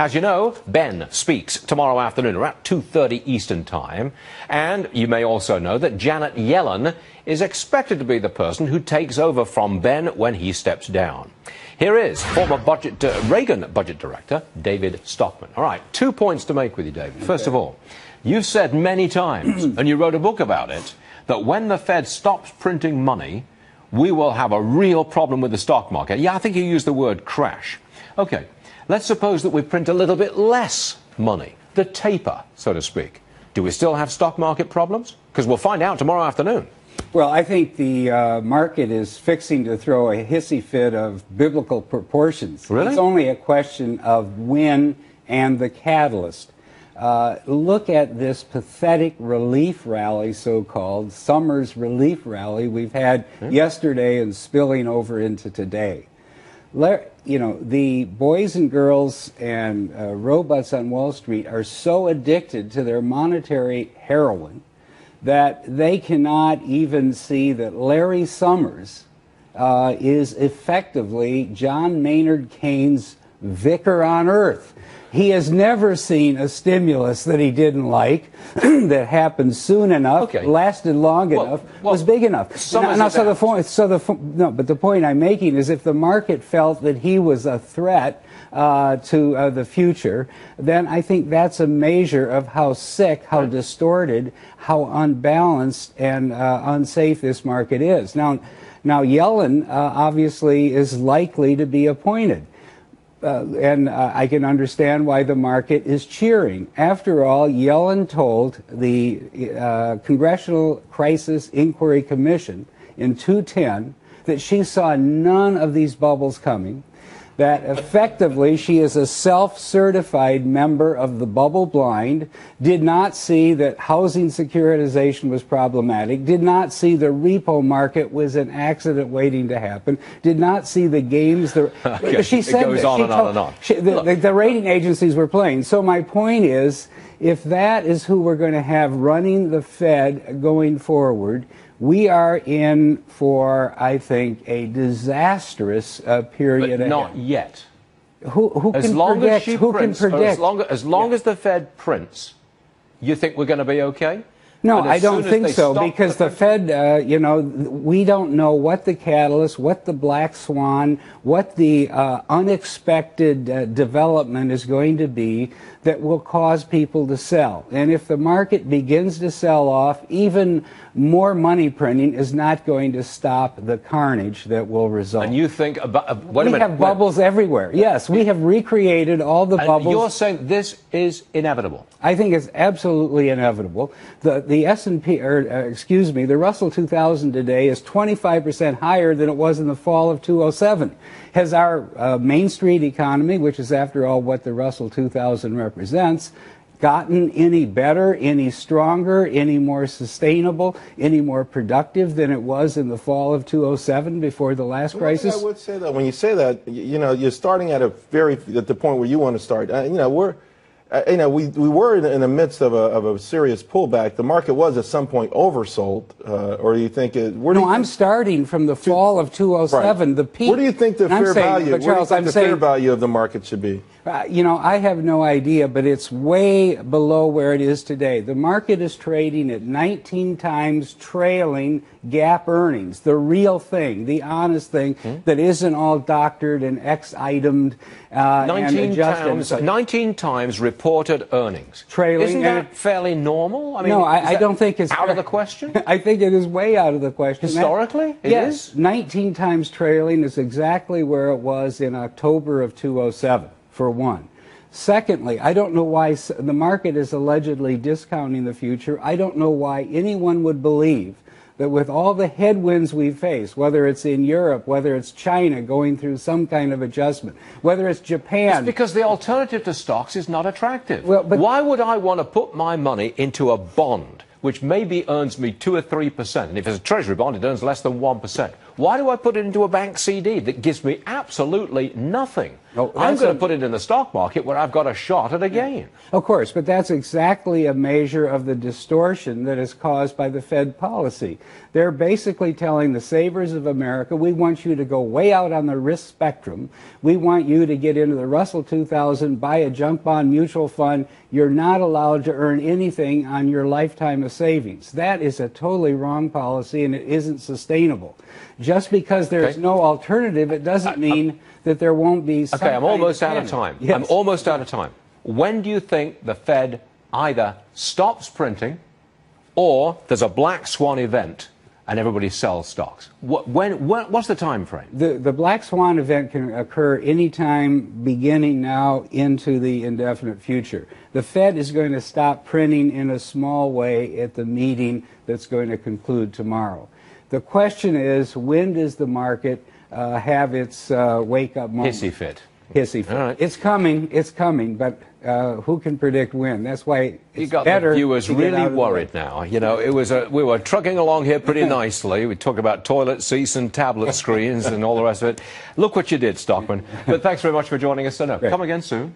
As you know, Ben speaks tomorrow afternoon around 2:30 Eastern Time. And you may also know that Janet Yellen is expected to be the person who takes over from Ben when he steps down. Here is former Reagan budget director David Stockman. All right, 2 points to make with you, David. First of all, you've said many times, and you wrote a book about it, that when the Fed stops printing money, we will have a real problem with the stock market. Yeah, I think you used the word crash. Okay. Let's suppose that we print a little bit less money, the taper, so to speak. Do we still have stock market problems? Because we'll find out tomorrow afternoon. Well, I think the market is fixing to throw a hissy fit of biblical proportions. Really? It's only a question of when and the catalyst. Look at this pathetic relief rally, so-called, summer's relief rally we've had yesterday and spilling over into today. You know, the boys and girls and robots on Wall Street are so addicted to their monetary heroin that they cannot even see that Larry Summers is effectively John Maynard Keynes' vicar on earth. He has never seen a stimulus that he didn't like, that happened soon enough, lasted long enough, was big enough. But the point I'm making is if the market felt that he was a threat to the future, then I think that's a measure of how sick, how distorted, how unbalanced and unsafe this market is. Now Yellen obviously is likely to be appointed. And I can understand why the market is cheering. After all, Yellen told the Congressional Crisis Inquiry Commission in 2010 that she saw none of these bubbles coming, that effectively she is a self-certified member of the bubble blind, did not see that housing securitization was problematic, did not see the repo market was an accident waiting to happen, did not see the games that she said it goes on and on and on. The rating agencies were playing. So my point is, if that is who we're going to have running the Fed going forward, we are in for, I think, a disastrous period ahead. Not yet. Who can predict? Who can predict? As long as the Fed prints, you think we're going to be okay? No, I don't think so, because the Fed, you know, we don't know what the catalyst, what the black swan, what the unexpected development is going to be that will cause people to sell. And if the market begins to sell off, even more money printing is not going to stop the carnage that will result. And you think about... we have bubbles everywhere. Yes, we have recreated all the bubbles. You're saying this is inevitable? I think it's absolutely inevitable. The S&P, excuse me, the Russell 2000 today is 25% higher than it was in the fall of 2007. Has our Main Street economy, which is after all what the Russell 2000 represents, gotten any better, any stronger, any more sustainable, any more productive than it was in the fall of 2007 before the last crisis? I would say that when you say that, you know, you're starting at the point where you want to start. We were in the midst of a serious pullback. The market was at some point oversold, or do you think it? I'm starting from the fall of 2007, right. The peak. Where do you think the fair value? Fair value of the market should be? You know, I have no idea, but it's way below where it is today. The market is trading at 19 times trailing GAAP earnings, the real thing, the honest thing that isn't all doctored and X-itemed and adjusted. 19 times reported earnings. Trailing. Isn't that fairly normal? I mean, no, I don't think it's out of the question. I think it is way out of the question. Historically, yes, is? 19 times trailing is exactly where it was in October of 2007. For one. Secondly, I don't know why the market is allegedly discounting the future. I don't know why anyone would believe that with all the headwinds we face, whether it's in Europe, whether it's China going through some kind of adjustment, whether it's Japan. It's because the alternative to stocks is not attractive. Well, but why would I want to put my money into a bond which maybe earns me 2 or 3%? And if it's a treasury bond, it earns less than 1%. Why do I put it into a bank CD that gives me absolutely nothing? Oh, I'm going to put it in the stock market where I've got a shot at a gain. Of course, but that's exactly a measure of the distortion that is caused by the Fed policy. They're basically telling the savers of America, we want you to go way out on the risk spectrum. We want you to get into the Russell 2000, buy a junk bond mutual fund. You're not allowed to earn anything on your lifetime of savings. That is a totally wrong policy, and it isn't sustainable. Just because there's no alternative, it doesn't mean that there won't be some Okay, I'm almost out of time. Yes. I'm almost out of time. When do you think the Fed either stops printing or there's a black swan event and everybody sells stocks? What's the time frame? The black swan event can occur anytime beginning now into the indefinite future. The Fed is going to stop printing in a small way at the meeting that's going to conclude tomorrow. The question is, when does the market have its wake-up moment? Hissy fit. Hissy fit. Right. It's coming, but who can predict when? That's why You it's got better the viewers to get really out of the way. worried now. You know, we were trucking along here pretty nicely. We talk about toilet seats and tablet screens and all the rest of it. Look what you did, Stockman. But thanks very much for joining us. So, no, come again soon.